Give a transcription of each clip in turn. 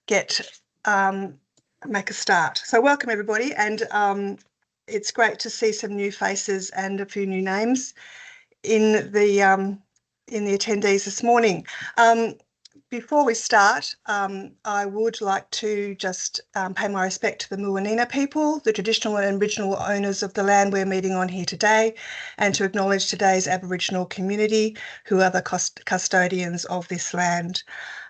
make a start. So welcome everybody, and it's great to see some new faces and a few new names in the attendees this morning. Before we start, I would like to just pay my respect to the Muwinina people, the traditional and Aboriginal owners of the land we're meeting on here today, and to acknowledge today's Aboriginal community who are the custodians of this land.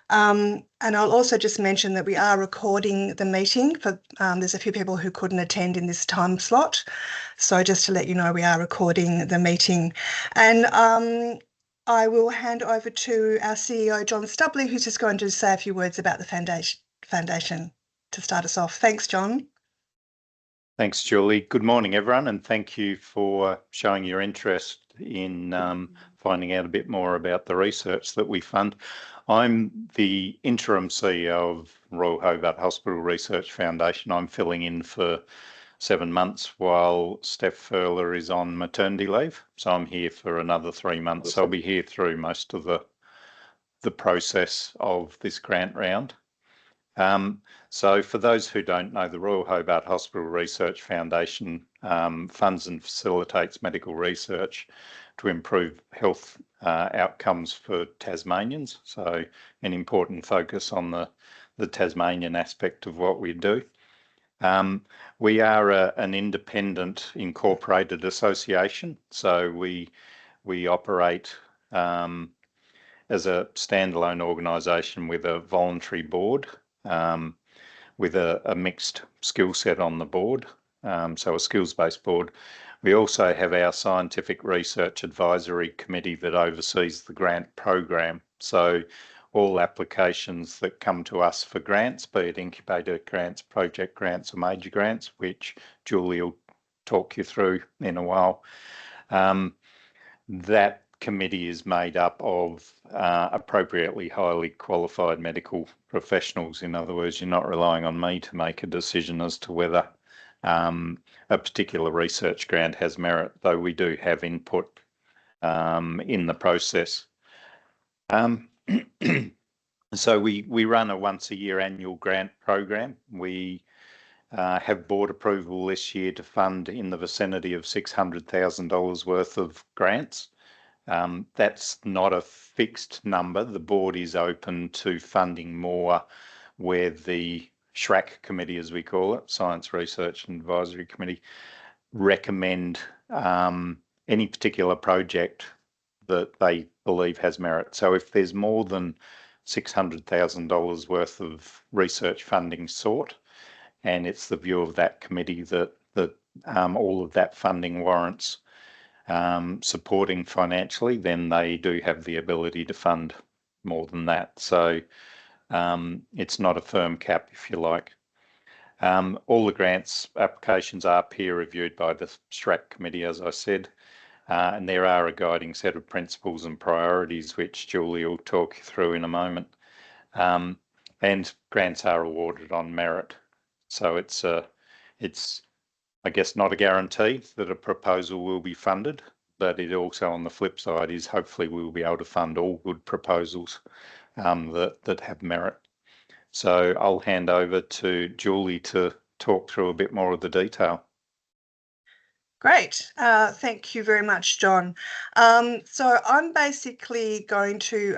And I'll also just mention that we are recording the meeting for, there's a few people who couldn't attend in this time slot. So just to let you know, we are recording the meeting. And I will hand over to our CEO, John Stubley, who's just going to say a few words about the foundation to start us off. Thanks, John. Thanks, Julie. Good morning, everyone, and thank you for showing your interest in finding out a bit more about the research that we fund. I'm the interim CEO of Royal Hobart Hospital Research Foundation. I'm filling in for 7 months while Steph Furler is on maternity leave. So I'm here for another 3 months. So I'll be here through most of the process of this grant round. So for those who don't know, the Royal Hobart Hospital Research Foundation funds and facilitates medical research to improve health outcomes for Tasmanians. So an important focus on the Tasmanian aspect of what we do. We are an independent incorporated association, so we operate as a standalone organisation with a voluntary board, with a mixed skill set on the board, so a skills-based board. We also have our Scientific Research Advisory Committee that oversees the grant program. So all applications that come to us for grants, be it incubator grants, project grants or major grants, which Julie will talk you through in a while, that committee is made up of appropriately highly qualified medical professionals. In other words, you're not relying on me to make a decision as to whether a particular research grant has merit, though we do have input in the process. So we run a once-a-year annual grant program. We have board approval this year to fund in the vicinity of $600,000 worth of grants. That's not a fixed number. The board is open to funding more where the SRAC committee, as we call it, Science Research and Advisory Committee, recommend any particular project that they believe has merit. So if there's more than $600,000 worth of research funding sought, and it's the view of that committee that all of that funding warrants supporting financially, then they do have the ability to fund more than that. So it's not a firm cap, if you like. All the grants applications are peer reviewed by the SRAC committee, as I said, and there are a guiding set of principles and priorities, which Julie will talk you through in a moment. And grants are awarded on merit. So it's I guess not a guarantee that a proposal will be funded, but it also, on the flip side, is hopefully we will be able to fund all good proposals that have merit. So I'll hand over to Julie to talk through a bit more of the detail. Great. Thank you very much, John. So I'm basically going to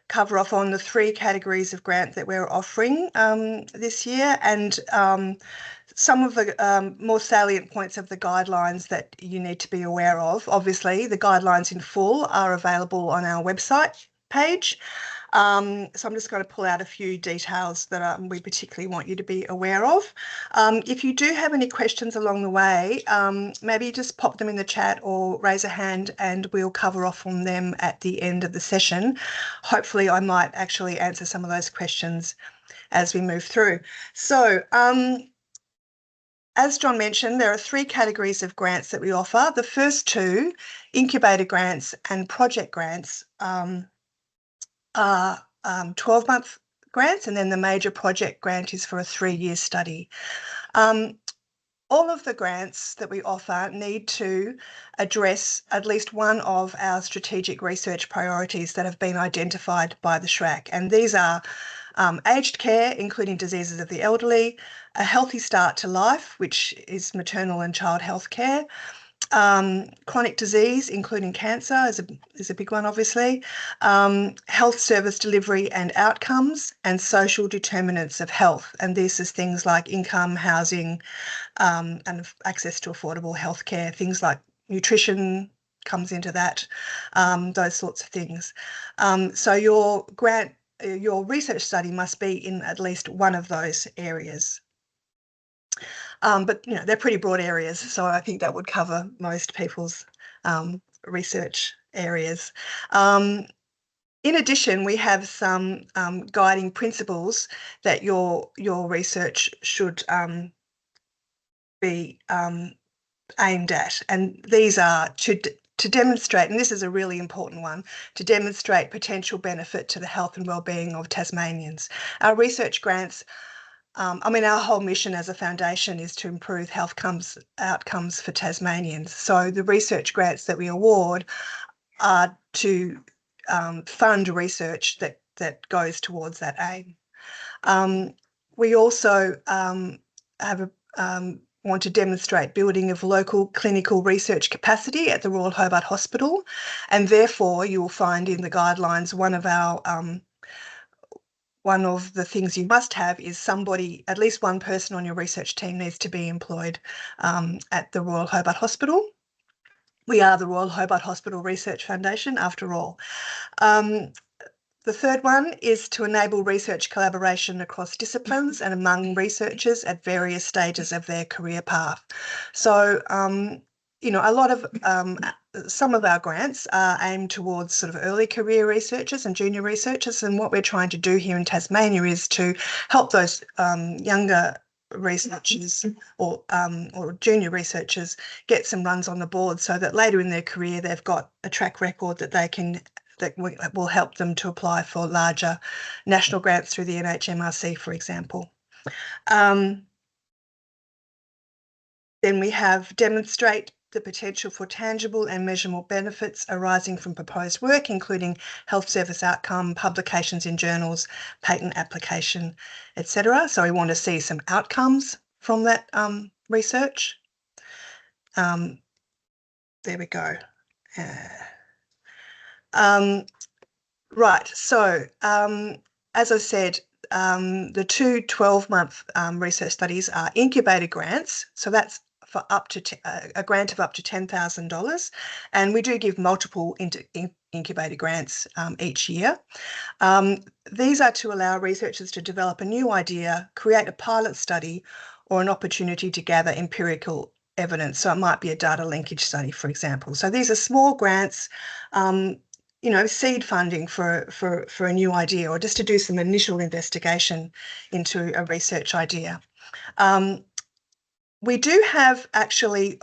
cover off on the 3 categories of grant that we're offering this year, and some of the more salient points of the guidelines that you need to be aware of. Obviously, the guidelines in full are available on our website page. So I'm just going to pull out a few details that we particularly want you to be aware of. If you do have any questions along the way, maybe just pop them in the chat or raise a hand and we'll cover off on them at the end of the session. Hopefully I might actually answer some of those questions as we move through. So as John mentioned, there are 3 categories of grants that we offer. The first 2, incubator grants and project grants, are 12-month grants, and then the major project grant is for a 3-year study. All of the grants that we offer need to address at least one of our strategic research priorities that have been identified by the SRAC, and these are aged care, including diseases of the elderly, a healthy start to life, which is maternal and child health care, chronic disease, including cancer, is a big one, obviously, health service delivery and outcomes, and social determinants of health. And this is things like income, housing, and access to affordable healthcare, things like nutrition comes into that, those sorts of things. So your research study must be in at least one of those areas. But they're pretty broad areas, so I think that would cover most people's research areas. In addition, we have some guiding principles that your research should be aimed at, and these are to demonstrate, and this is a really important one, to demonstrate potential benefit to the health and wellbeing of Tasmanians. Our research grants, our whole mission as a foundation is to improve health outcomes for Tasmanians. So the research grants that we award are to fund research that goes towards that aim. We also want to demonstrate building of local clinical research capacity at the Royal Hobart Hospital, and therefore you will find in the guidelines one of the things you must have is somebody, at least one person on your research team needs to be employed at the Royal Hobart Hospital. We are the Royal Hobart Hospital Research Foundation, after all. The third one is to enable research collaboration across disciplines and among researchers at various stages of their career path. So, some of our grants are aimed towards sort of early career researchers and junior researchers, and what we're trying to do here in Tasmania is to help those younger researchers or junior researchers get some runs on the board, so that later in their career they've got a track record that will help them to apply for larger national grants through the NHMRC, for example. Then we have demonstrate the potential for tangible and measurable benefits arising from proposed work, including health service outcome, publications in journals, patent application, etc. So we want to see some outcomes from that research. There we go. Right, so as I said, the two 12-month research studies are incubator grants, so that's for up to a grant of up to $10,000, and we do give multiple incubator grants each year. These are to allow researchers to develop a new idea, create a pilot study, or an opportunity to gather empirical evidence. So it might be a data linkage study, for example. So these are small grants, seed funding for a new idea, or just to do some initial investigation into a research idea. We do have actually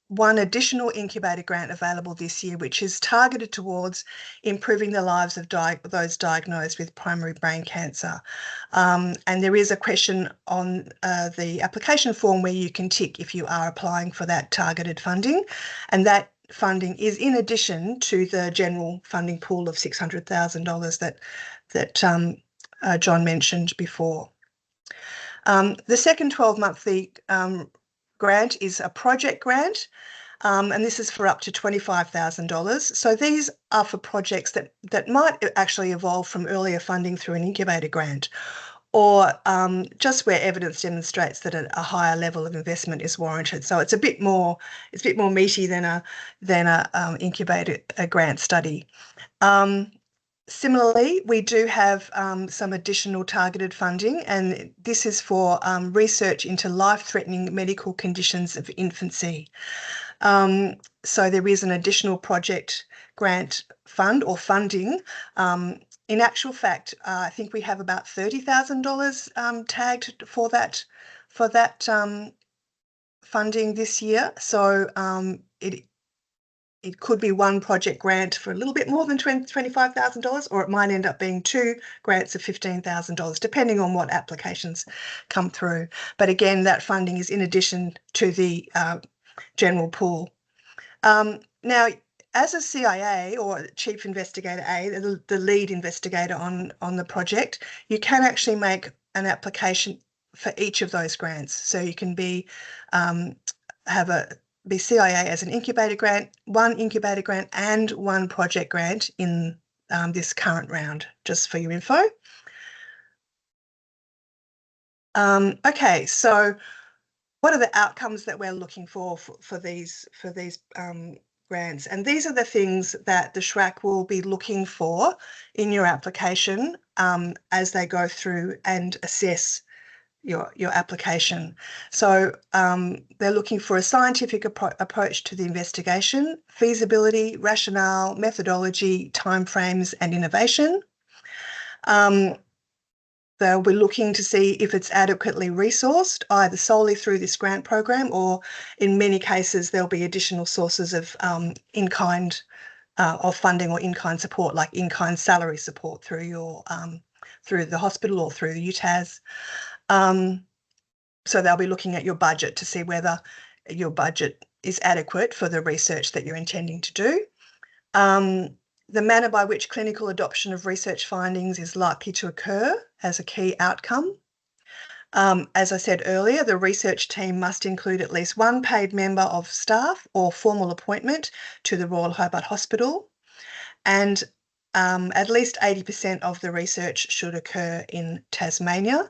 one additional incubator grant available this year, which is targeted towards improving the lives of those diagnosed with primary brain cancer. And there is a question on the application form where you can tick if you are applying for that targeted funding, and that funding is in addition to the general funding pool of $600,000 that John mentioned before. The second 12-monthly grant is a project grant, and this is for up to $25,000. So these are for projects that might actually evolve from earlier funding through an incubator grant, or just where evidence demonstrates that a higher level of investment is warranted. So it's a bit more meaty than a incubator grant study. Similarly, we do have some additional targeted funding, and this is for research into life-threatening medical conditions of infancy. So there is an additional project grant fund or funding. In actual fact, I think we have about $30,000 tagged for that funding this year. So it could be one project grant for a little bit more than $25,000, or it might end up being two grants of $15,000, depending on what applications come through. But again, that funding is in addition to the general pool. Now, as a CIA or Chief Investigator A, the lead investigator on the project, you can actually make an application for each of those grants. So you can be CIA as an incubator grant, one incubator grant and one project grant in this current round, just for your info. Okay, so what are the outcomes that we're looking for these grants? And these are the things that the SHRAC will be looking for in your application as they go through and assess your application. So they're looking for a scientific approach to the investigation, feasibility, rationale, methodology, timeframes, and innovation. They'll be looking to see if it's adequately resourced, either solely through this grant program, or in many cases there'll be additional sources of in-kind of funding or in-kind support, like in-kind salary support through your through the hospital or through the UTAS. So they'll be looking at your budget to see whether your budget is adequate for the research that you're intending to do. The manner by which clinical adoption of research findings is likely to occur as a key outcome. As I said earlier, the research team must include at least one paid member of staff or formal appointment to the Royal Hobart Hospital, and at least 80% of the research should occur in Tasmania.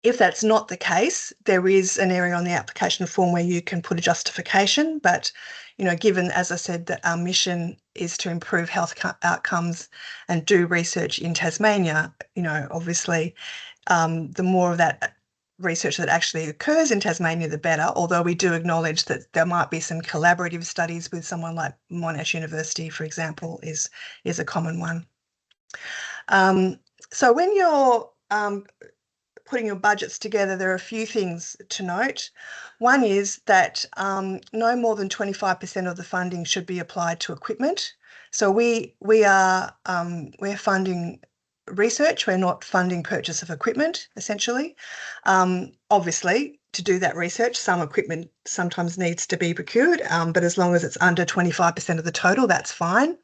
If that's not the case, there is an area on the application form where you can put a justification, but given, as I said, that our mission is to improve health outcomes and do research in Tasmania, obviously the more of that research that actually occurs in Tasmania, the better, although we do acknowledge that there might be some collaborative studies with someone like Monash University, for example, is a common one. So when you're putting your budgets together, there are a few things to note. One is that no more than 25% of the funding should be applied to equipment. So we're funding research. We're not funding purchase of equipment, essentially. Obviously, to do that research, some equipment sometimes needs to be procured, but as long as it's under 25% of the total, that's fine.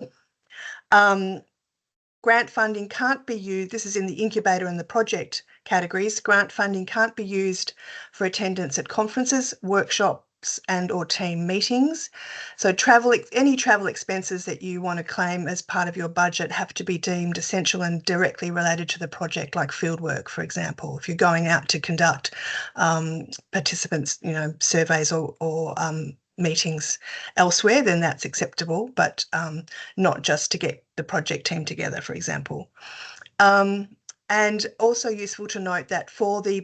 Grant funding can't be used, this is in the incubator and the project categories, grant funding can't be used for attendance at conferences, workshops and or team meetings. So any travel expenses that you want to claim as part of your budget have to be deemed essential and directly related to the project, like fieldwork, for example. If you're going out to conduct participants, surveys or meetings elsewhere, then that's acceptable, but not just to get the project team together, for example. And also useful to note that for the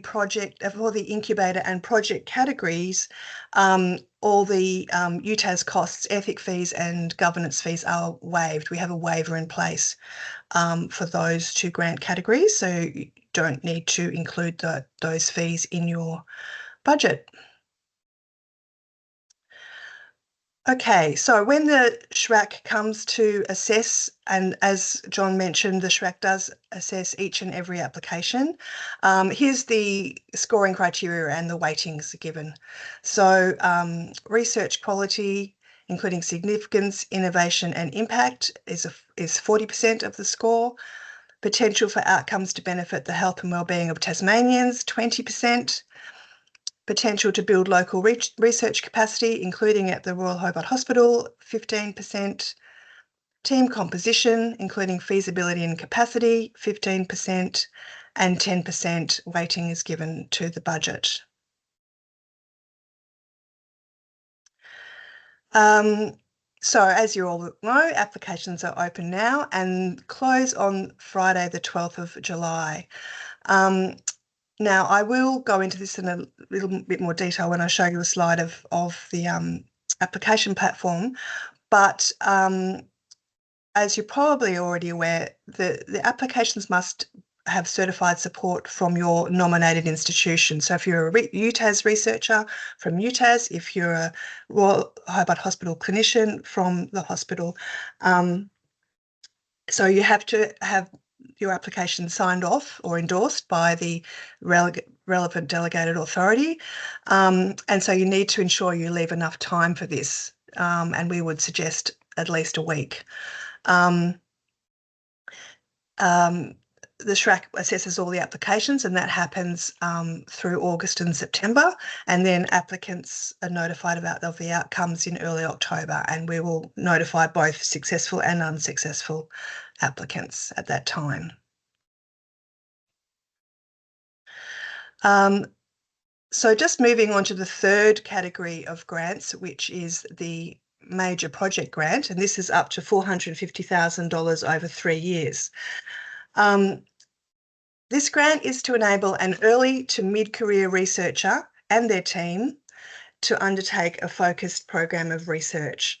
incubator and project categories, all the UTAS costs, ethic fees and governance fees are waived. We have a waiver in place for those two grant categories, so you don't need to include those fees in your budget. Okay, so when the SHRAC comes to assess, and as John mentioned, the SHRAC does assess each and every application. Here's the scoring criteria and the weightings given. So research quality, including significance, innovation and impact is 40% of the score. Potential for outcomes to benefit the health and wellbeing of Tasmanians, 20%. Potential to build local research capacity, including at the Royal Hobart Hospital, 15%. Team composition, including feasibility and capacity, 15%, and 10% weighting is given to the budget. So as you all know, applications are open now and close on Friday, the 12th of July. Now, I will go into this in a little bit more detail when I show you a slide of the application platform, but as you're probably already aware, the applications must have certified support from your nominated institution. So if you're a UTAS researcher, from UTAS, if you're a Royal Hobart Hospital clinician, from the hospital. So you have to have your application signed off or endorsed by the relevant delegated authority. And so you need to ensure you leave enough time for this and we would suggest at least a week. The SHRAC assesses all the applications, and that happens through August and September, and then applicants are notified of the outcomes in early October, and we will notify both successful and unsuccessful applicants at that time. So just moving on to the third category of grants, which is the major project grant, and this is up to $450,000 over 3 years. This grant is to enable an early to mid-career researcher and their team to undertake a focused program of research.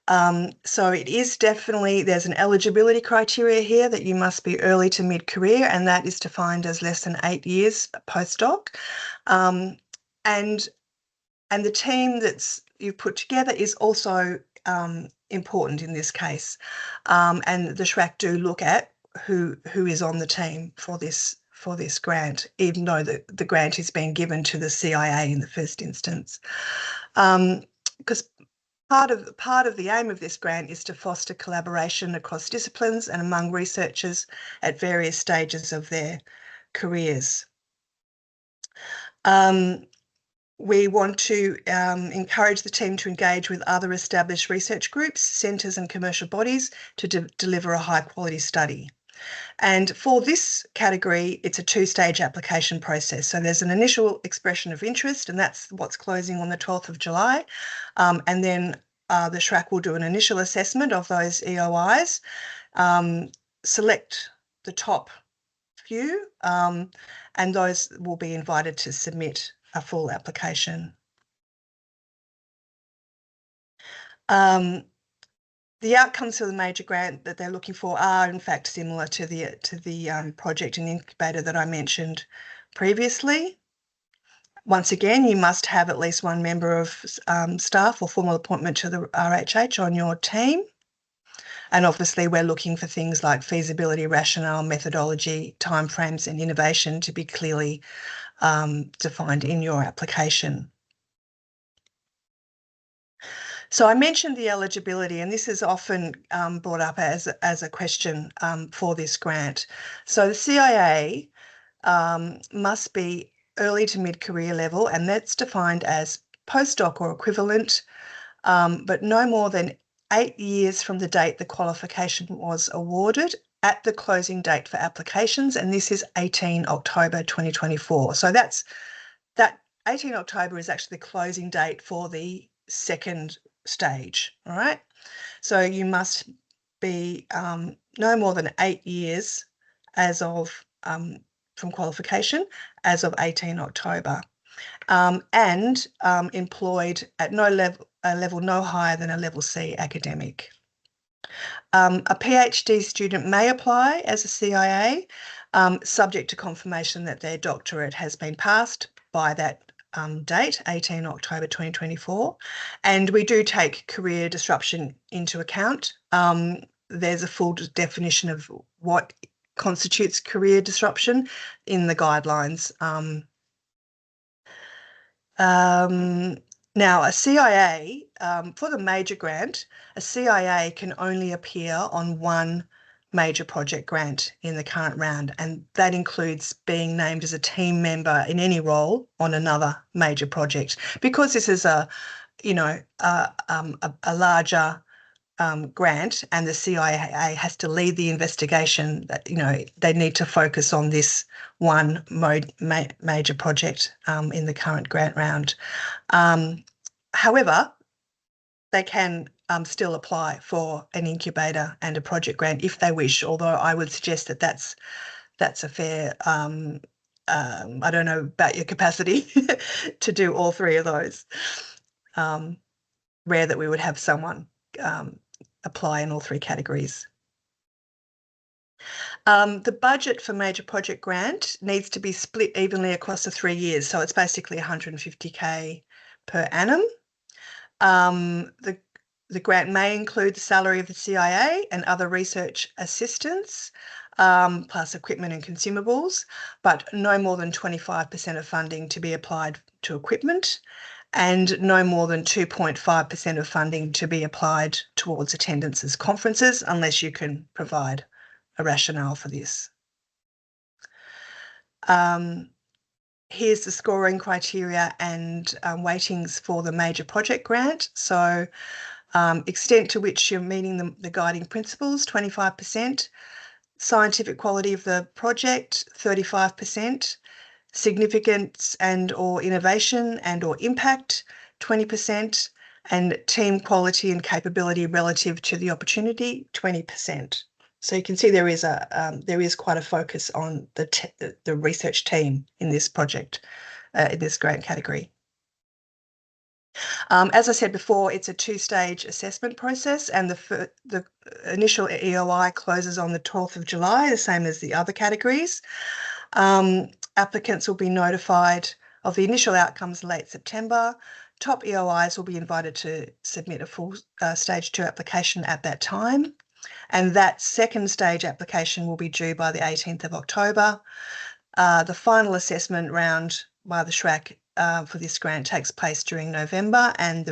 So it is definitely, there's an eligibility criteria here that you must be early to mid-career, and that is defined as less than 8 years postdoc. And the team that's you've put together is also important in this case. And the SHRAC do look at who is on the team for this grant, even though the grant is being given to the CIA in the first instance. Because part of the aim of this grant is to foster collaboration across disciplines and among researchers at various stages of their careers. We want to encourage the team to engage with other established research groups, centres and commercial bodies to deliver a high quality study. And for this category, it's a 2-stage application process. So there's an initial expression of interest, and that's what's closing on the 12th of July. And then the SHRAC will do an initial assessment of those EOIs, select the top few, and those will be invited to submit a full application. The outcomes for the major grant that they're looking for are in fact similar to the project and incubator that I mentioned previously. Once again, you must have at least one member of staff or formal appointment to the RHH on your team. And obviously we're looking for things like feasibility, rationale, methodology, timeframes and innovation to be clearly defined in your application. So I mentioned the eligibility, and this is often brought up as a question for this grant. So the CIA must be early to mid-career level, and that's defined as postdoc or equivalent, but no more than 8 years from the date the qualification was awarded at the closing date for applications, and this is 18 October 2024. So that 18 October is actually the closing date for the second stage, all right? So you must be no more than 8 years as of from qualification as of 18 October, and employed at a level no higher than a level C academic. A PhD student may apply as a CIA, subject to confirmation that their doctorate has been passed by that date, 18 October 2024. And we do take career disruption into account. There's a full definition of what constitutes career disruption in the guidelines. Now, a CIA, for the major grant, a CIA can only appear on one major project grant in the current round, and that includes being named as a team member in any role on another major project. Because this is a larger grant, and the CIA has to lead the investigation, that they need to focus on this one major project in the current grant round. However, they can still apply for an incubator and a project grant if they wish, although I would suggest that that's a fair, I don't know about your capacity to do all three of those. Rare that we would have someone apply in all three categories. The budget for major project grant needs to be split evenly across the 3 years, so it's basically $150K per annum. The grant may include the salary of the CIA and other research assistants, plus equipment and consumables, but no more than 25% of funding to be applied to equipment. and no more than 2.5% of funding to be applied towards attendance as conferences unless you can provide a rationale for this. Here's the scoring criteria and weightings for the major project grant. So extent to which you're meeting the guiding principles, 25%, scientific quality of the project, 35%, significance and or innovation and or impact, 20%, and team quality and capability relative to the opportunity, 20%. So you can see there is quite a focus on the research team in this project, in this grant category. As I said before, it's a two-stage assessment process, and the initial EOI closes on the 12th of July, the same as the other categories. Applicants will be notified of the initial outcomes late September. Top EOIs will be invited to submit a full stage 2 application at that time. And that second stage application will be due by the 18th of October. The final assessment round by the SHRAC for this grant takes place during November, and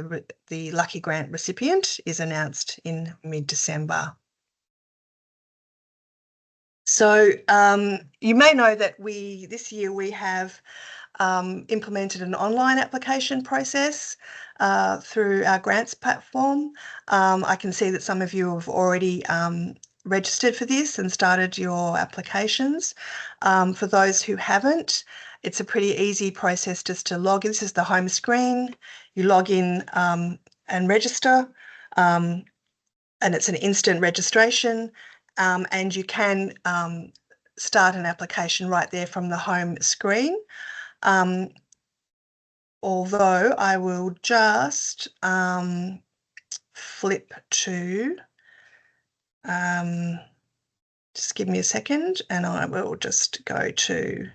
the lucky grant recipient is announced in mid-December. So you may know that this year we have implemented an online application process through our grants platform. I can see that some of you have already registered for this and started your applications. For those who haven't, it's a pretty easy process just to log in. This is the home screen. You log in and register, and it's an instant registration, and you can start an application right there from the home screen. Although I will just flip to, just give me a second, and I will just go to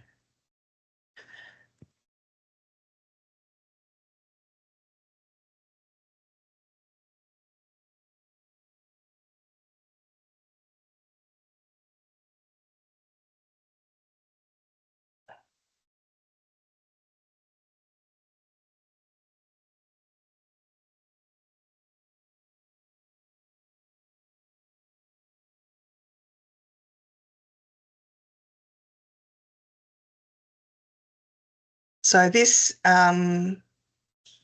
so this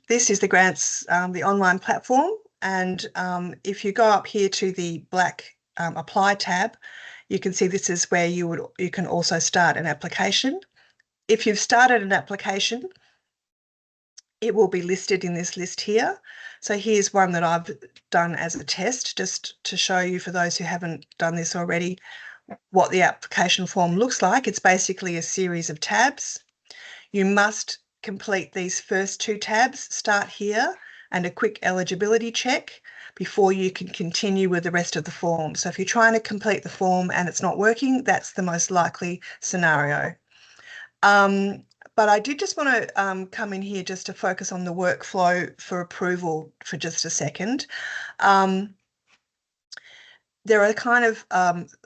is the grants, the online platform, and if you go up here to the black apply tab, you can see this is where you can also start an application. If you've started an application, it will be listed in this list here. So here's one that I've done as a test, just to show you, for those who haven't done this already, what the application form looks like. It's basically a series of tabs. You must complete these first 2 tabs, start here, and a quick eligibility check before you can continue with the rest of the form. So if you're trying to complete the form and it's not working, that's the most likely scenario. But I did just want to come in here just to focus on the workflow for approval for just a second. There are kind of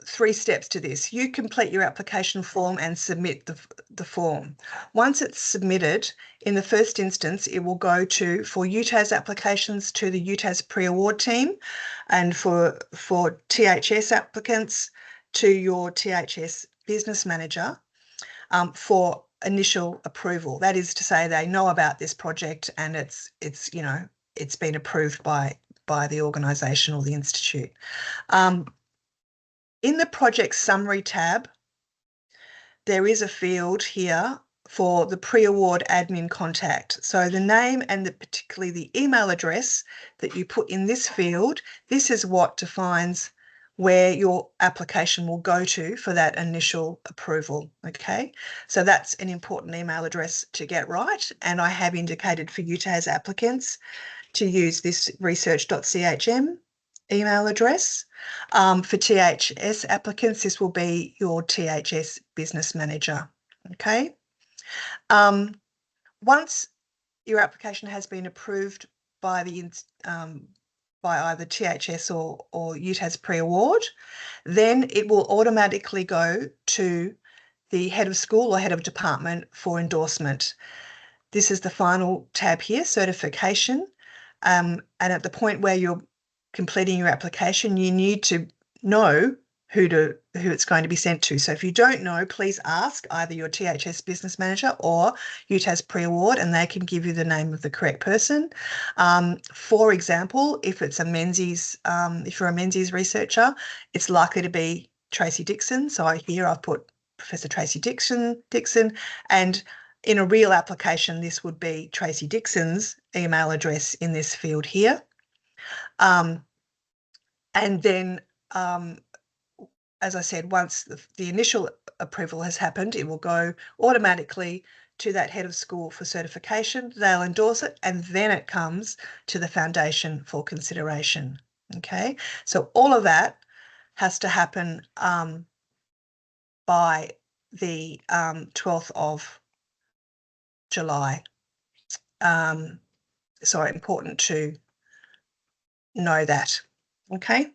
3 steps to this. You complete your application form and submit the form. Once it's submitted, in the first instance, it will go for UTAS applications to the UTAS pre-award team, and for THS applicants to your THS business manager for initial approval. That is to say, they know about this project and it's been approved by the organisation or the institute. In the project summary tab, there is a field here for the pre-award admin contact. So the name and particularly the email address that you put in this field, this is what defines where your application will go to for that initial approval, okay? So that's an important email address to get right, and I have indicated for UTAS applicants to use this research.chm email address. For THS applicants, this will be your THS business manager, okay? Once your application has been approved by either THS or UTAS pre-award, then it will automatically go to the head of school or head of department for endorsement. this is the final tab here, certification. And at the point where you're completing your application, you need to know who it's going to be sent to. So if you don't know, please ask either your THS business manager or UTAS pre-award, and they can give you the name of the correct person. For example, if it's a Menzies, if you're a Menzies researcher, it's likely to be Tracy Dixon. So here I've put Professor Tracy Dixon, and in a real application, this would be Tracy Dixon's email address in this field here. And then, as I said, once the initial approval has happened, it will go automatically to that head of school for certification. They'll endorse it, and then it comes to the foundation for consideration. Okay, so all of that has to happen by the 12th of July. So important to know that. Okay.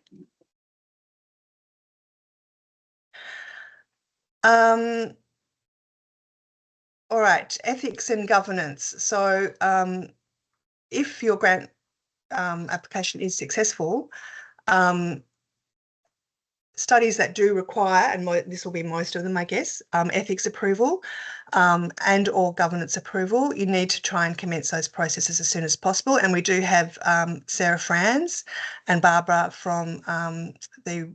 All right, ethics and governance. So if your grant application is successful, studies that do require, and this will be most of them, I guess, ethics approval and or governance approval, you need to try and commence those processes as soon as possible. And we do have Sarah Franz and Barbara from the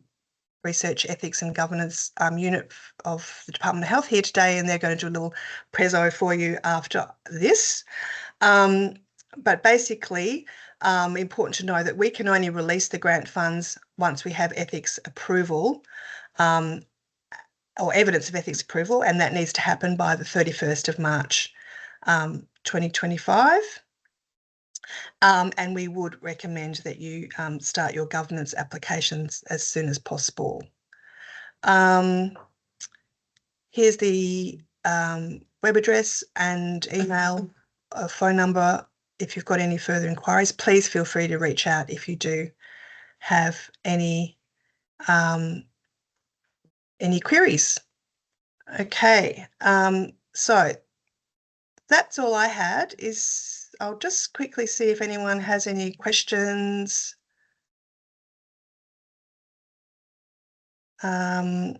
Research Ethics and Governance unit of the Department of Health here today, and they're going to do a little prezzo for you after this. But basically, important to know that we can only release the grant funds once we have ethics approval or evidence of ethics approval, and that needs to happen by the 31st of March 2025. And we would recommend that you start your governance applications as soon as possible. Here's the web address and email, phone number. If you've got any further inquiries, please feel free to reach out if you do have any queries. Okay, so that's all I had. I'll just quickly see if anyone has any questions. And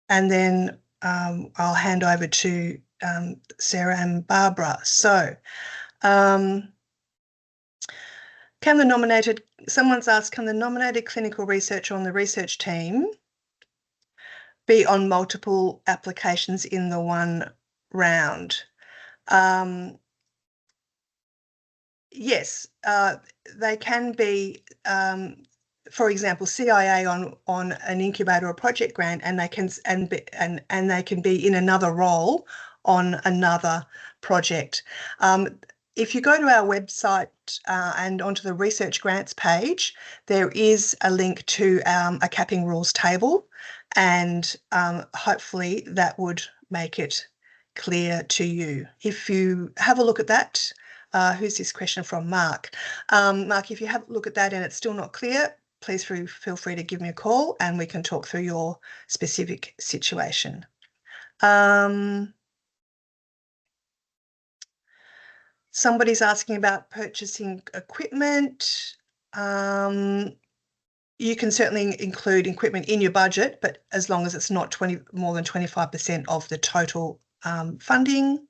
then I'll hand over to Sarah and Barbara. So someone's asked, can the nominated clinical researcher on the research team be on multiple applications in the one round? Yes, they can be, for example, CIA on an incubator or project grant, and they can be in another role on another project. If you go to our website and onto the research grants page, there is a link to a capping rules table, and hopefully that would make it clear to you. If you have a look at that, who's this question from? Mark. Mark, if you have a look at that and it's still not clear, please feel free to give me a call and we can talk through your specific situation. Somebody's asking about purchasing equipment. You can certainly include equipment in your budget, but as long as it's not more than 25% of the total funding.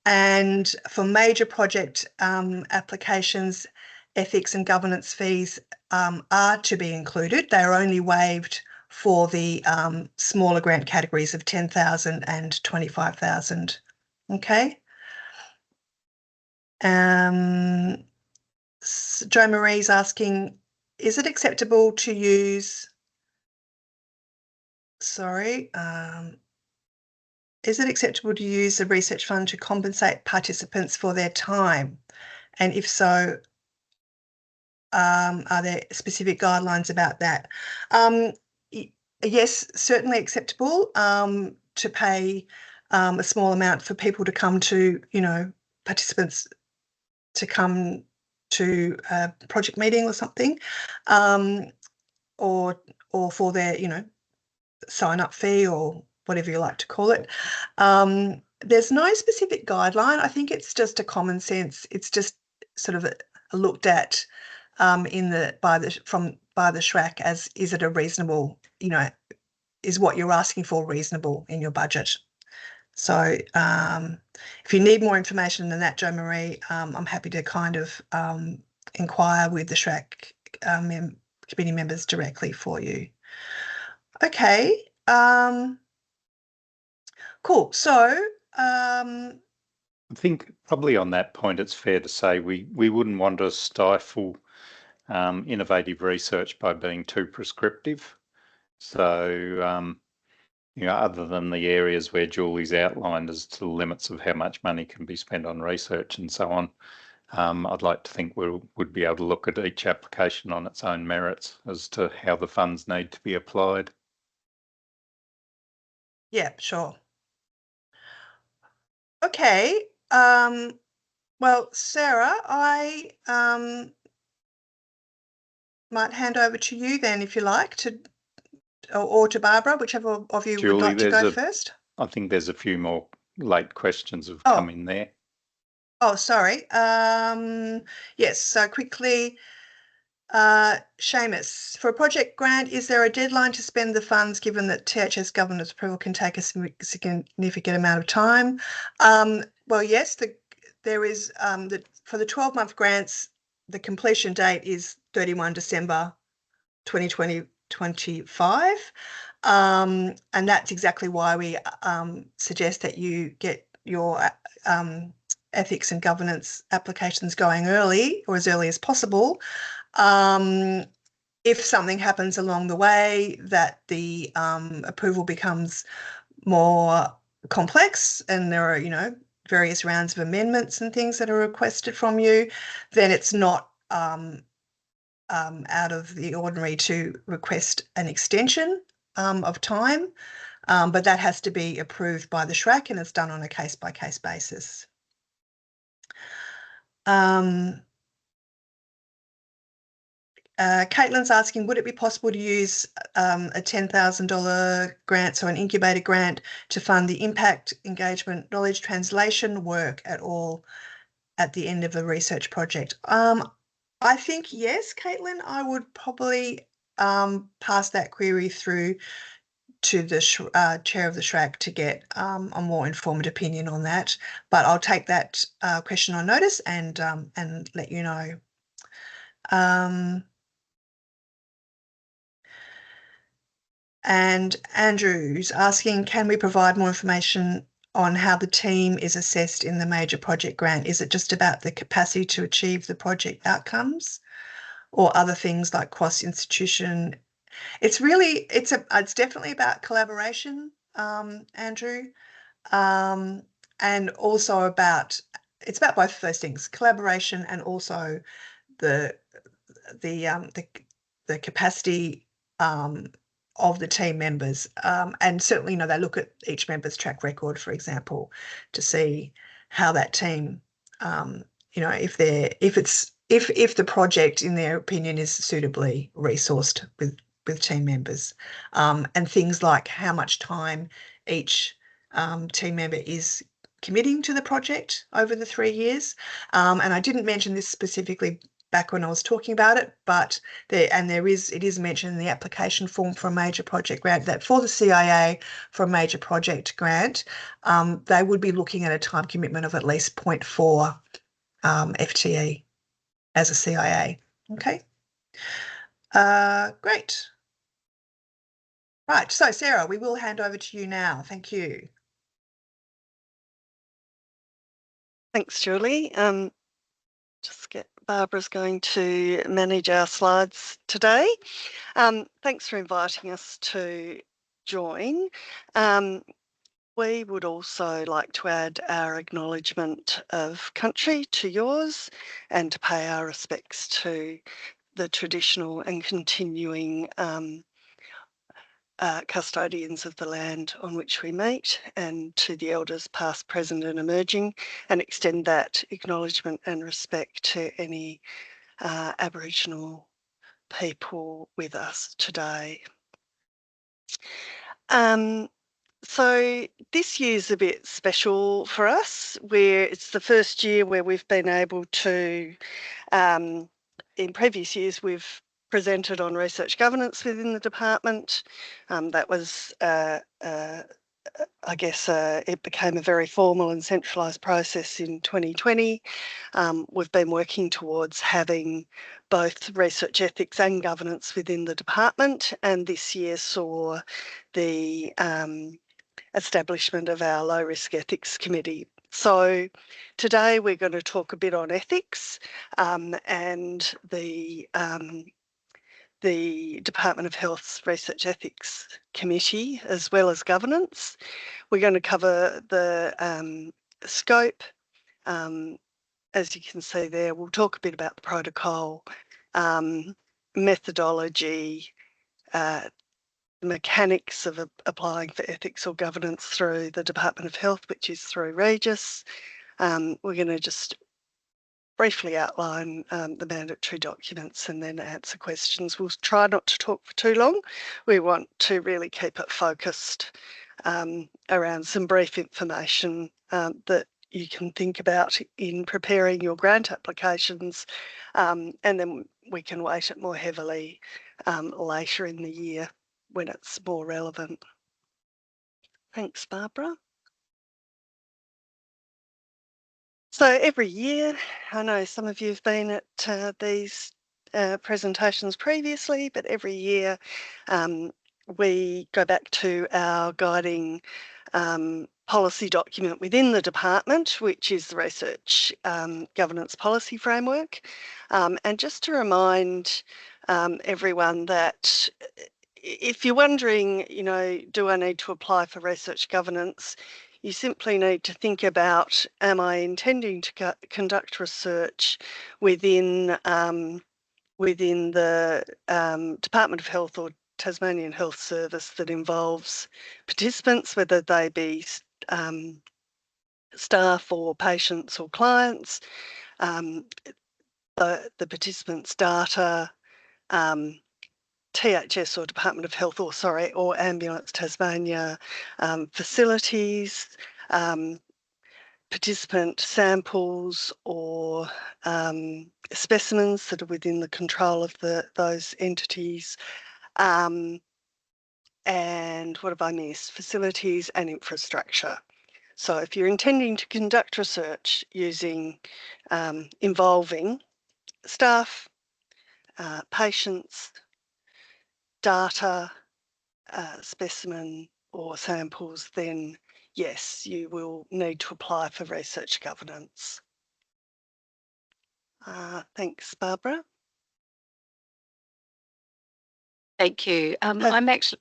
And for major project applications, ethics and governance fees are to be included. They are only waived for the smaller grant categories of 10,000 and 25,000. Okay. Jo Marie's asking, is it acceptable to use, is it acceptable to use the research fund to compensate participants for their time? And if so, are there specific guidelines about that? Yes, certainly acceptable to pay a small amount for people to come to, participants to come to a project meeting or something, or for their, sign-up fee or whatever you like to call it. There's no specific guideline. I think it's just a common sense. It's just sort of looked at by the SHRAC as, is it a reasonable, is what you're asking for reasonable in your budget? So if you need more information than that, Jo Marie, I'm happy to kind of inquire with the SHRAC committee members directly for you. Okay, cool. So I think probably on that point, it's fair to say we wouldn't want to stifle innovative research by being too prescriptive. So, other than the areas where Julie's outlined as to the limits of how much money can be spent on research and so on, I'd like to think we would be able to look at each application on its own merits as to how the funds need to be applied. yeah, sure. Okay. Well, Sarah, I might hand over to you then, if you like, or to Barbara, whichever of you Julie, would like to go first. I think there's a few more late questions have come in there. Oh, sorry. Yes, so quickly, Seamus, for a project grant, is there a deadline to spend the funds given that THS governance approval can take a significant amount of time? Well, yes, there is, for the 12-month grants, the completion date is 31 December 2025. And that's exactly why we suggest that you get your ethics and governance applications going early, or as early as possible. If something happens along the way that the approval becomes more complex and there are, various rounds of amendments and things that are requested from you, then it's not out of the ordinary to request an extension of time, but that has to be approved by the SHRAC and it's done on a case-by-case basis. Caitlin's asking, would it be possible to use a $10,000 grant, so an incubator grant, to fund the impact, engagement, knowledge translation work at all at the end of a research project? I think yes, Caitlin. I would probably pass that query through to the chair of the SHRAC to get a more informed opinion on that. But I'll take that question on notice and let you know. And Andrew's asking, can we provide more information on how the team is assessed in the major project grant? Is it just about the capacity to achieve the project outcomes, or other things like cross-institution? It's definitely about collaboration, Andrew, and also it's about both of those things, collaboration and also the capacity of the team members, and certainly, they look at each member's track record, for example, to see how that team, if the project, in their opinion, is suitably resourced with team members, and things like how much time each team member is committing to the project over the 3 years. And I didn't mention this specifically back when I was talking about it, but it is mentioned in the application form for a major project grant that for the CIA, for a major project grant, they would be looking at a time commitment of at least 0.4 FTE as a CIA. Okay. Great. Right, so Sarah, we will hand over to you now. Thank you. Thanks, Julie. Barbara's going to manage our slides today. Thanks for inviting us to join. We would also like to add our acknowledgement of country to yours and to pay our respects to the traditional and continuing custodians of the land on which we meet, and to the elders past, present and emerging, and extend that acknowledgement and respect to any Aboriginal people with us today. So this year's a bit special for us, where it's the first year where we've been able to, in previous years, we've presented on research governance within the department. That was, I guess, it became a very formal and centralised process in 2020. We've been working towards having both research ethics and governance within the department, and this year saw the establishment of our low risk ethics committee. So today we're going to talk a bit on ethics and the Department of Health's Research Ethics Committee, as well as governance. We're going to cover the scope. As you can see there, we'll talk a bit about the protocol, methodology, mechanics of applying for ethics or governance through the Department of Health, which is through Regis. We're going to just briefly outline the mandatory documents and then answer questions. We'll try not to talk for too long. We want to really keep it focused around some brief information that you can think about in preparing your grant applications, and then we can weight it more heavily later in the year when it's more relevant. Thanks, Barbara. So every year, I know some of you have been at these presentations previously, but every year we go back to our guiding policy document within the department, which is the Research Governance Policy Framework. And just to remind everyone that if you're wondering, you know, do I need to apply for research governance? You simply need to think about, am I intending to conduct research within the Department of Health or Tasmanian Health Service that involves participants, whether they be staff or patients or clients, the participants' data, THS or Department of Health or Ambulance Tasmania facilities, participant samples or specimens that are within the control of those entities, and what have I missed? Facilities and infrastructure. So if you're intending to conduct research using involving staff, patients, data, specimen or samples, then yes, you will need to apply for research governance. Thanks, Barbara. Thank you. I'm actually,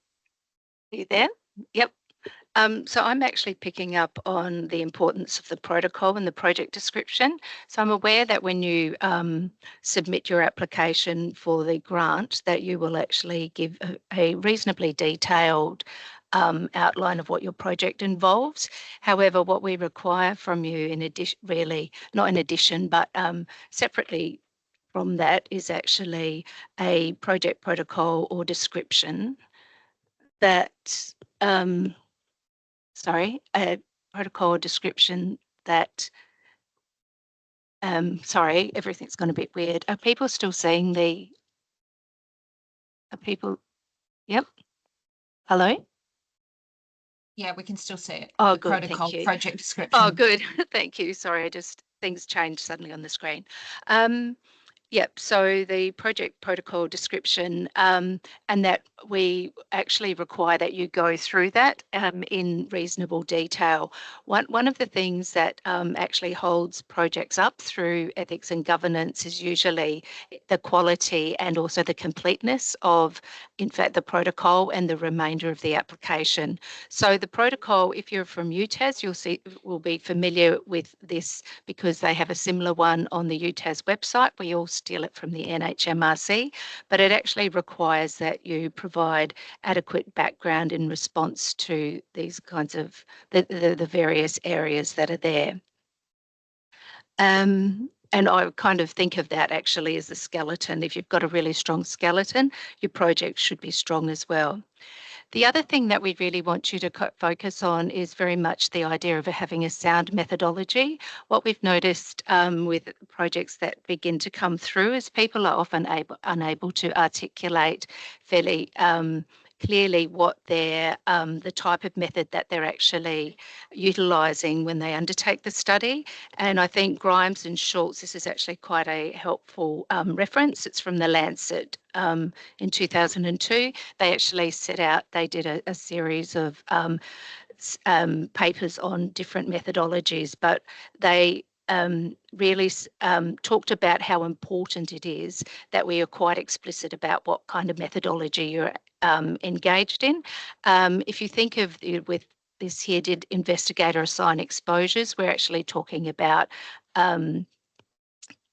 are you there? Yep. So I'm actually picking up on the importance of the protocol and the project description. So I'm aware that when you submit your application for the grant, that you will actually give a reasonably detailed outline of what your project involves. However, what we require from you in addition, really not in addition, but separately from that is actually a project protocol or description that a protocol description that, sorry, everything's gone a bit weird. Are people still seeing yep. Hello? Yeah, we can still see it. Oh, the good, protocol, thank you. project description. Oh, good, thank you. Sorry, things changed suddenly on the screen. Yep, so the project protocol description, and that we actually require that you go through that in reasonable detail. One of the things that actually holds projects up through ethics and governance is usually the quality and also the completeness of, in fact, the protocol and the remainder of the application. So the protocol, if you're from UTAS, will be familiar with this because they have a similar one on the UTAS website. We all steal it from the NHMRC, but it actually requires that you provide adequate background in response to these kinds of the various areas that are there. And I kind of think of that actually as the skeleton. If you've got a really strong skeleton, your project should be strong as well. The other thing that we really want you to focus on is very much the idea of having a sound methodology. What we've noticed with projects that begin to come through is people are often unable to articulate fairly clearly what their the type of method that they're actually utilising when they undertake the study. And I think Grimes and Schultz, this is actually quite a helpful reference. It's from the Lancet in 2002. They actually set out, they did a series of papers on different methodologies, but they really talked about how important it is that we are quite explicit about what kind of methodology you're engaged in. If you think of with this here, did investigator assign exposures? We're actually talking about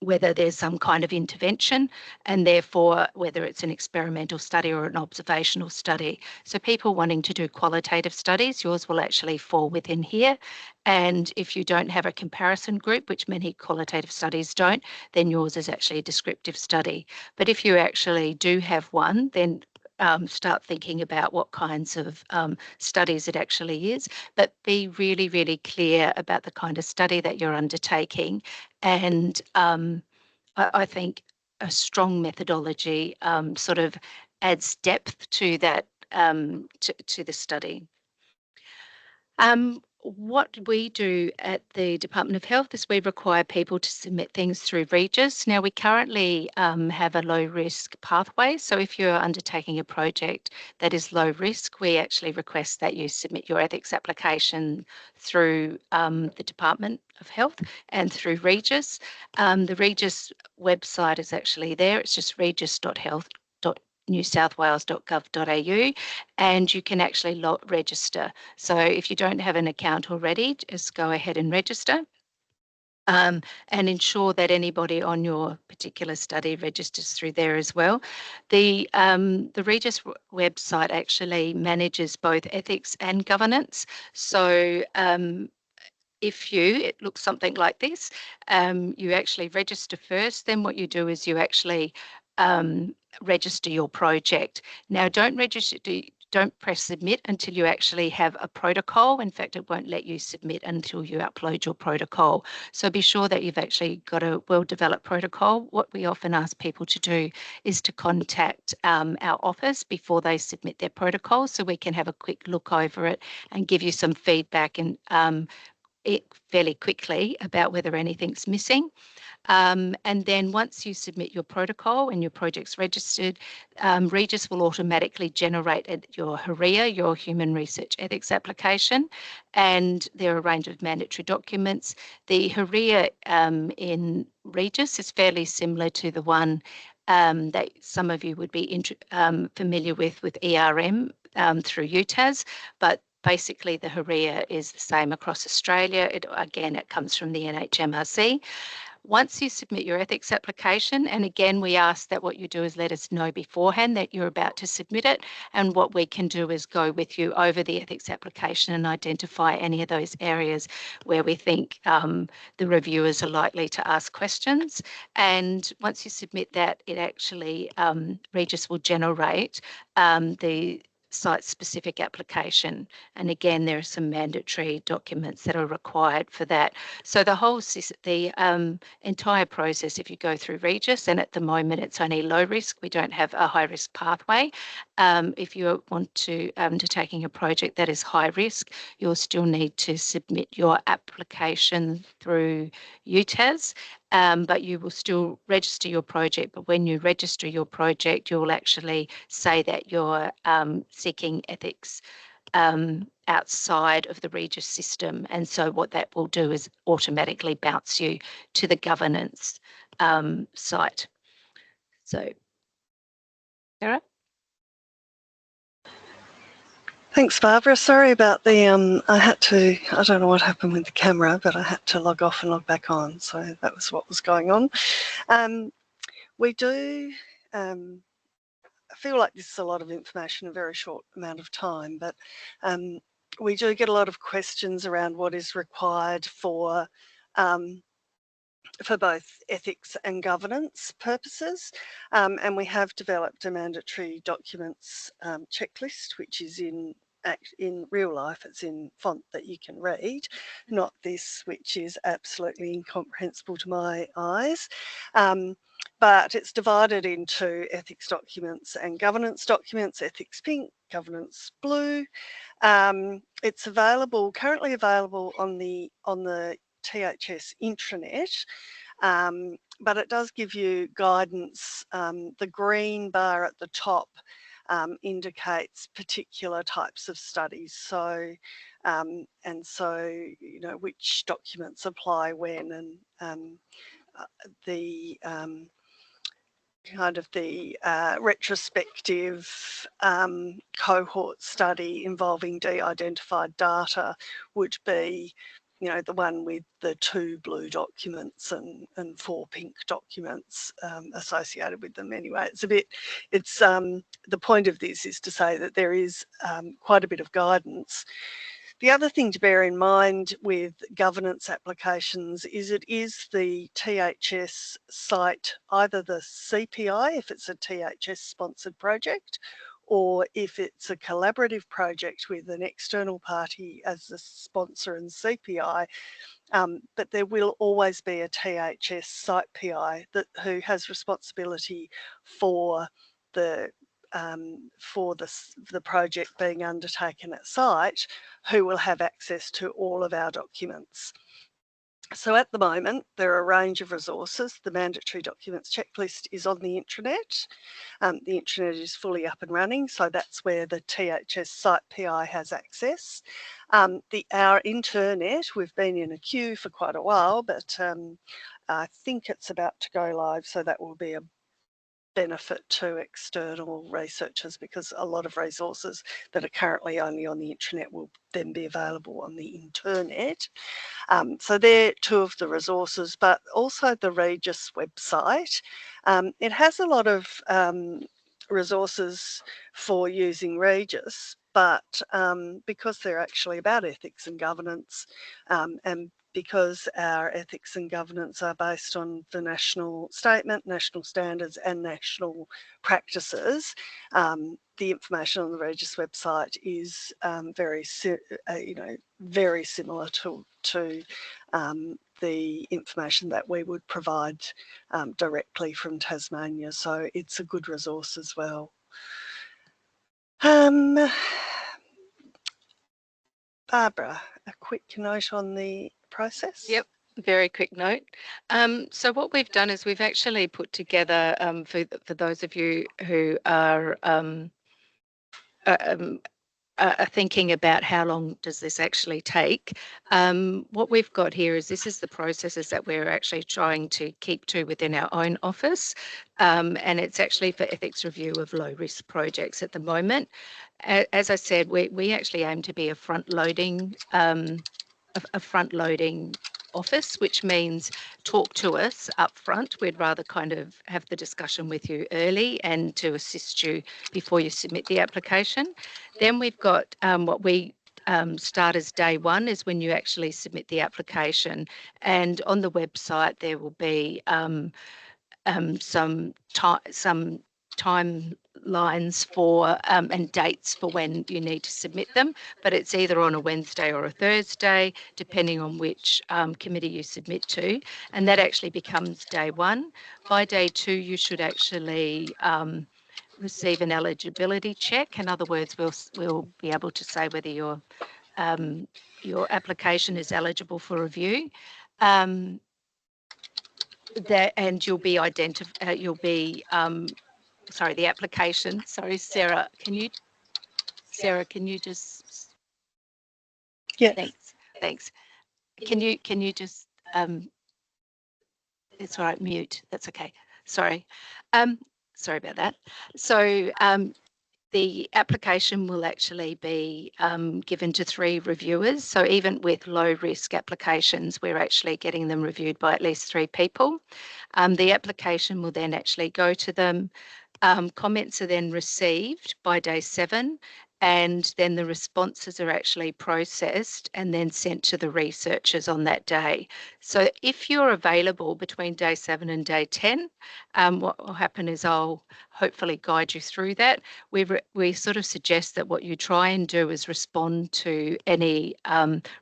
whether there's some kind of intervention, and therefore whether it's an experimental study or an observational study. So people wanting to do qualitative studies, yours will actually fall within here. And if you don't have a comparison group, which many qualitative studies don't, then yours is actually a descriptive study. But if you actually do have one, then start thinking about what kinds of studies it actually is, but be really, really clear about the kind of study that you're undertaking. And I think a strong methodology sort of adds depth to that, to the study. What we do at the Department of Health is we require people to submit things through RHHHRF. Now, we currently have a low risk pathway. So if you're undertaking a project that is low risk, we actually request that you submit your ethics application through the Department of Health and through RHHHRF. The RHHHRF website is actually there. It's just regis.health.newsouthwales.gov.au, and you can actually register. So if you don't have an account already, just go ahead and register. And ensure that anybody on your particular study registers through there as well. The Regis website actually manages both ethics and governance. So it looks something like this, you actually register first. Then what you do is you actually register your project. Now, don't press submit until you actually have a protocol. In fact, it won't let you submit until you upload your protocol. So be sure that you've actually got a well-developed protocol. What we often ask people to do is to contact our office before they submit their protocol, so we can have a quick look over it and give you some feedback and fairly quickly about whether anything's missing. And then once you submit your protocol and your project's registered, Regis will automatically generate your HREA, your Human Research Ethics application, and there are a range of mandatory documents. The HREA in Regis is fairly similar to the one that some of you would be familiar with ERM through UTAS, but basically the HREA is the same across Australia. It comes from the NHMRC. Once you submit your ethics application, and again, we ask that what you do is let us know beforehand that you're about to submit it, and what we can do is go with you over the ethics application and identify any of those areas where we think the reviewers are likely to ask questions. And once you submit that, it actually, Regis will generate the site-specific application. And again, there are some mandatory documents that are required for that. So the entire process, if you go through Regis, and at the moment it's only low risk, we don't have a high risk pathway. If you want to undertaking a project that is high risk, you'll still need to submit your application through UTAS. But you will still register your project. But when you register your project, you'll actually say that you're seeking ethics outside of the Regis system. And so what that will do is automatically bounce you to the governance site. So, Sarah? Thanks, Barbara. Sorry about the, I don't know what happened with the camera, but I had to log off and log back on. So that was what was going on. We do, I feel like this is a lot of information in a very short amount of time, but we do get a lot of questions around what is required for for both ethics and governance purposes. And we have developed a mandatory documents checklist, which is in real life, it's in font that you can read, not this, which is absolutely incomprehensible to my eyes. But it's divided into ethics documents and governance documents, ethics pink, governance blue. It's currently available on the THS intranet, but it does give you guidance. The green bar at the top indicates particular types of studies. So, and so, you know, which documents apply when, and the kind of the retrospective cohort study involving de-identified data would be, you know, the one with the 2 blue documents and 4 pink documents associated with them. Anyway, it's the point of this is to say that there is quite a bit of guidance. The other thing to bear in mind with governance applications is it is the THS site, either the CPI, if it's a THS sponsored project, or if it's a collaborative project with an external party as the sponsor and CPI, but there will always be a THS site PI who has responsibility for the project being undertaken at site, who will have access to all of our documents. So at the moment, there are a range of resources. The mandatory documents checklist is on the intranet. The intranet is fully up and running, so that's where the THS site PI has access. Our internet, we've been in a queue for quite a while, but I think it's about to go live, so that will be a benefit to external researchers, because a lot of resources that are currently only on the intranet will then be available on the internet. So they're 2 of the resources, but also the Regis website. It has a lot of resources for using Regis, but because they're actually about ethics and governance, and because our ethics and governance are based on the national statement, national standards and national practices, the information on the Regis website is very similar to the information that we would provide directly from Tasmania. So it's a good resource as well. Barbara, a quick note on the process? Yep, very quick note. So what we've done is we've actually put together, for those of you who are thinking about how long does this actually take, what we've got here is this is the processes that we're actually trying to keep to within our own office, and it's actually for ethics review of low risk projects at the moment. As I said, we actually aim to be a front-loading office, which means talk to us up front. We'd rather kind of have the discussion with you early and to assist you before you submit the application. Then we've got what we start as day 1 is when you actually submit the application, and on the website there will be some timelines for and dates for when you need to submit them, but it's either on a Wednesday or a Thursday, depending on which committee you submit to, and that actually becomes day 1. By day 2, you should actually receive an eligibility check. In other words, we'll be able to say whether your application is eligible for review. And you'll be sorry, the application. Sorry, Sarah, can you just? Yeah. Thanks. Can you just? It's all right. Mute. That's okay. Sorry. Sorry about that. So the application will actually be given to 3 reviewers. So even with low risk applications, we're actually getting them reviewed by at least 3 people. The application will then actually go to them. Comments are then received by day 7, and then the responses are actually processed and then sent to the researchers on that day. So if you're available between day 7 and day 10, what will happen is I'll hopefully guide you through that. We sort of suggest that what you try and do is respond to any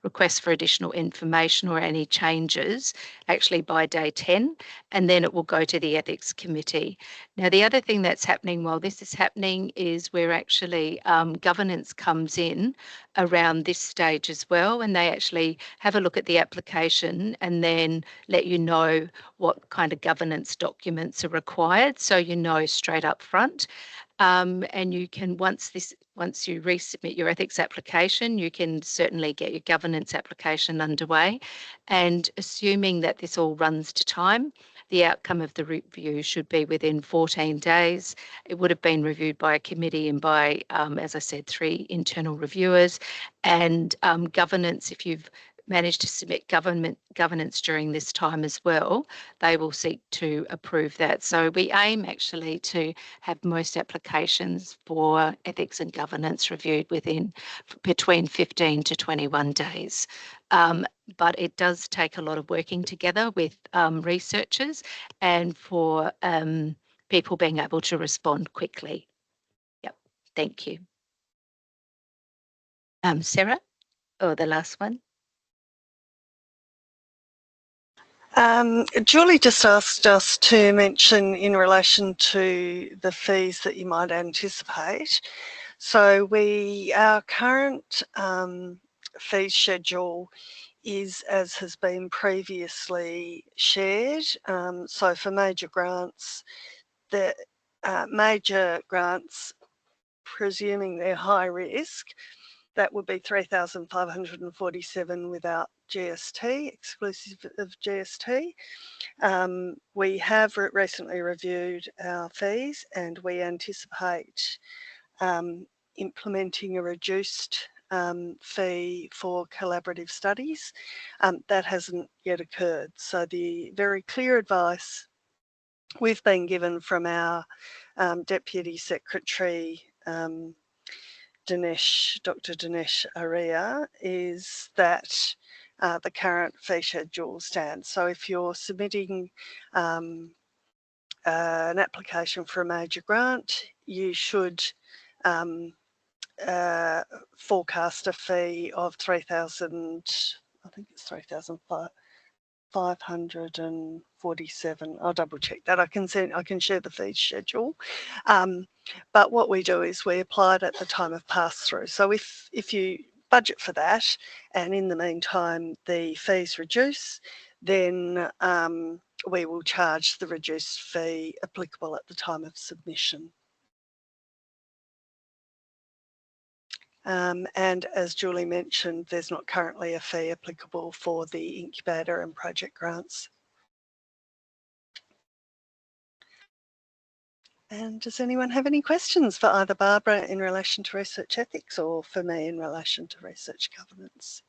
requests for additional information or any changes actually by day 10, and then it will go to the ethics committee. Now, the other thing that's happening while this is happening is we're actually governance comes in around this stage as well, and they actually have a look at the application and then let you know what kind of governance documents are required, so you know straight up front. And you can, once you resubmit your ethics application, you can certainly get your governance application underway. And assuming that this all runs to time, the outcome of the review should be within 14 days. It would have been reviewed by a committee and by, as I said, 3 internal reviewers. And governance, if you've managed to submit governance during this time as well, they will seek to approve that. So we aim actually to have most applications for ethics and governance reviewed within between 15 to 21 days. But it does take a lot of working together with researchers and for people being able to respond quickly. Yep, thank you. Sarah, or the last one? Julie just asked us to mention in relation to the fees that you might anticipate. So our current fee schedule is as has been previously shared. So for major grants, presuming they're high risk, that would be 3,547 without GST, exclusive of GST. We have recently reviewed our fees, and we anticipate implementing a reduced fee for collaborative studies. That hasn't yet occurred. So the very clear advice we've been given from our Deputy Secretary, Dr. Dinesh Arya, is that the current fee schedule stands. So if you're submitting an application for a major grant, you should forecast a fee of 3,000, I think it's 3,547. I'll double check that. I can share the fee schedule. But what we do is we apply it at the time of pass through. So if you budget for that and in the meantime the fees reduce, then we will charge the reduced fee applicable at the time of submission. And as Julie mentioned, there's not currently a fee applicable for the incubator and project grants. And does anyone have any questions for either Barbara in relation to research ethics or for me in relation to research governance?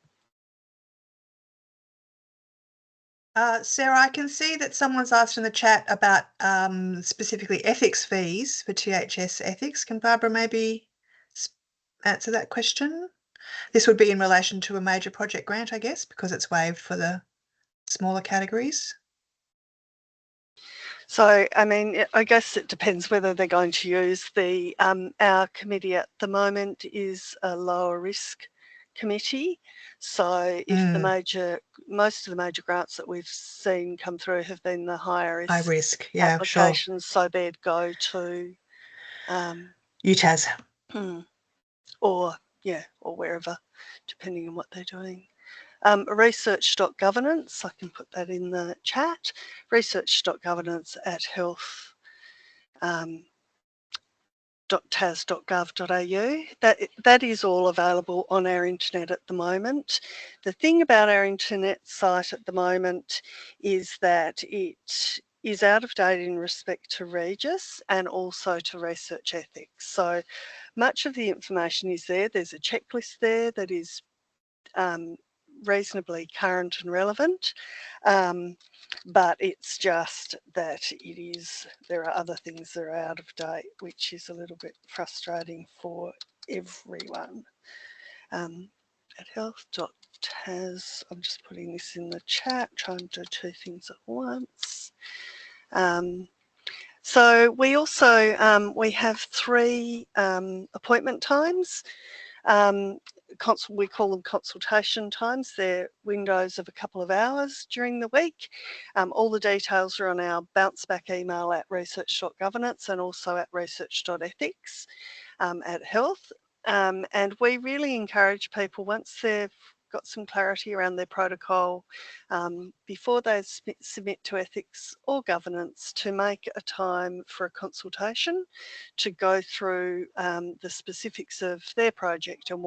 Sarah, I can see that someone's asked in the chat about specifically ethics fees for THS ethics. Can Barbara maybe answer that question? This would be in relation to a major project grant, I guess, because it's waived for the smaller categories. So, I mean, I guess it depends whether they're going to use the, our committee at the moment is a lower risk committee. So if most of the major grants that we've seen come through have been the higher risk yeah, applications, sure. so they'd go to UTAS. or wherever, depending on what they're doing. Research.governance, I can put that in the chat, research.governance@health.tas.gov.au. That is all available on our internet at the moment. The thing about our internet site at the moment is that it is out of date in respect to Regis and also to research ethics. So much of the information is there. There's a checklist there that is reasonably current and relevant, but it's just that there are other things that are out of date, which is a little bit frustrating for everyone. At health.tas, I'm just putting this in the chat, trying to do two things at once. So we also, we have 3 appointment times. We call them consultation times. They're windows of a couple of hours during the week. All the details are on our bounce back email at research.governance and also at research.ethics at health. And we really encourage people, once they've got some clarity around their protocol, before they submit to ethics or governance, to make a time for a consultation to go through the specifics of their project and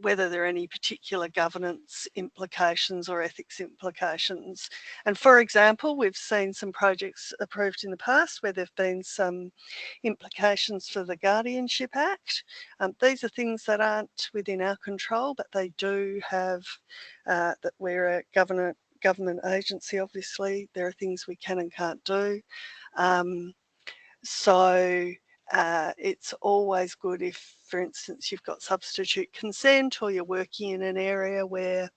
whether there are any particular governance implications or ethics implications. And for example, we've seen some projects approved in the past where there have been some implications for the Guardianship Act. These are things that aren't within our control, but they do have, that we're a government agency, obviously. There are things we can and can't do. It's always good if, for instance, you've got substitute consent or you're working in an area where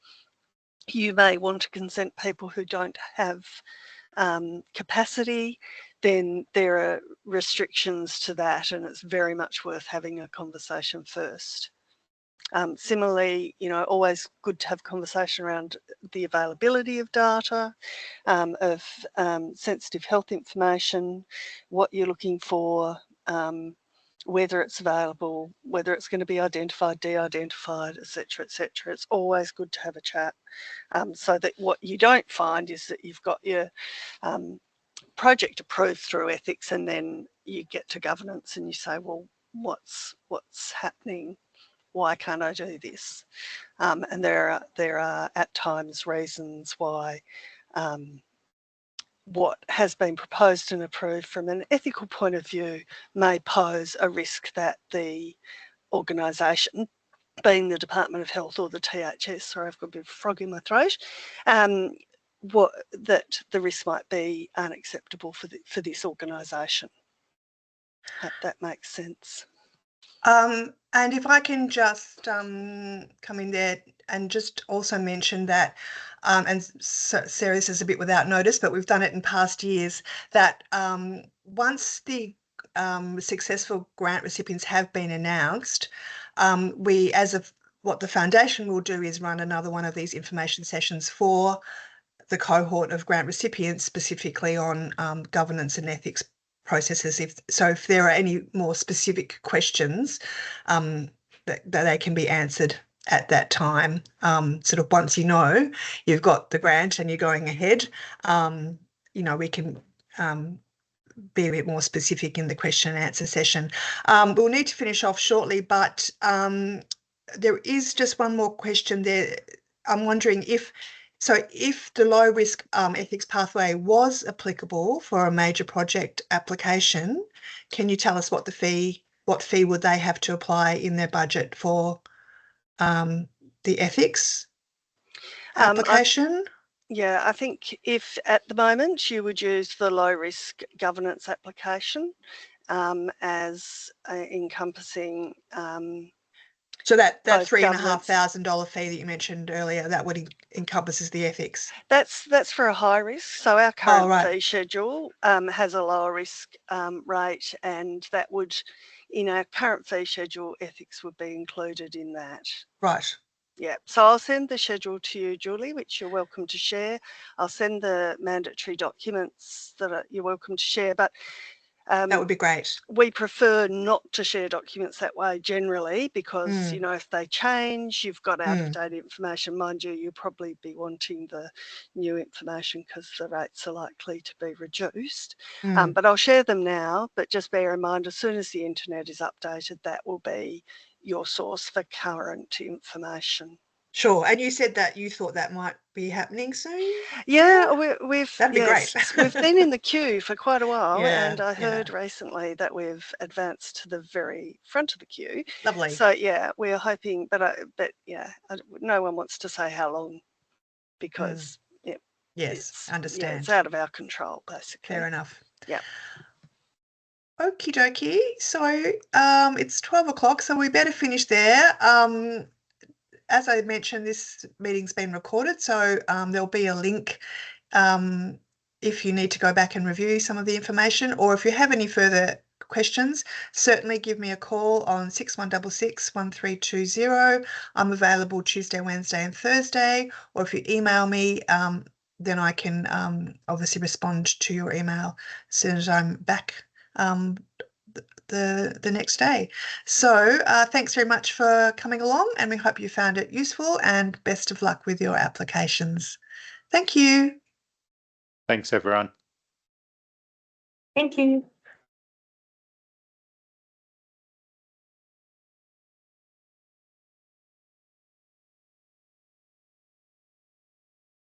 you may want to consent people who don't have capacity, then there are restrictions to that, and it's very much worth having a conversation first. Similarly, always good to have a conversation around the availability of data, of sensitive health information, what you're looking for, whether it's available, whether it's going to be identified, de-identified, etc., etc. It's always good to have a chat, so that what you don't find is that you've got your project approved through ethics, and then you get to governance and you say, well, what's happening? Why can't I do this? And there are at times reasons why what has been proposed and approved from an ethical point of view may pose a risk that the organisation, being the Department of Health or the THS, sorry, I've got a bit of a frog in my throat, that the risk might be unacceptable for this organisation. Hope that makes sense. And if I can just come in there and just also mention that, and so, Sarah, this is a bit without notice, but we've done it in past years, that once the successful grant recipients have been announced, what the foundation will do is run another one of these information sessions for the cohort of grant recipients, specifically on governance and ethics processes. If there are any more specific questions, that they can be answered at that time. Sort of once you've got the grant and you're going ahead, we can be a bit more specific in the question and answer session. We'll need to finish off shortly, but there is just one more question there. I'm wondering if the low risk ethics pathway was applicable for a major project application, can you tell us what fee would they have to apply in their budget for the ethics application? I think if at the moment you would use the low risk governance application as encompassing so that $3,500 fee that you mentioned earlier, that would encompasses the ethics. That's for a high risk. So our current fee schedule has a lower risk rate, and that would, in our current fee schedule, ethics would be included in that. Right. Yeah, so I'll send the schedule to you, Julie, which you're welcome to share. I'll send the mandatory documents that you're welcome to share, but that would be great. We prefer not to share documents that way generally, because if they change, you've got out of date information. Mind you, you'll probably be wanting the new information because the rates are likely to be reduced. But I'll share them now, but just bear in mind, as soon as the internet is updated, that will be your source for current information. Sure. And you said that you thought that might be happening soon? Yeah, that'd be great. We've been in the queue for quite a while, and I heard recently that we've advanced to the very front of the queue. Lovely. So yeah, we're hoping, but no one wants to say how long, because yes, understand. it's out of our control, basically. Fair enough. Yeah. Okie dokie. So it's 12 o'clock, so we better finish there. As I mentioned, this meeting's been recorded, so there'll be a link if you need to go back and review some of the information, or if you have any further questions, certainly give me a call on 6166 1320. I'm available Tuesday, Wednesday and Thursday, or if you email me, then I can obviously respond to your email as soon as I'm back the next day. So thanks very much for coming along, and we hope you found it useful, and best of luck with your applications. Thank you. Thanks, everyone. Thank you.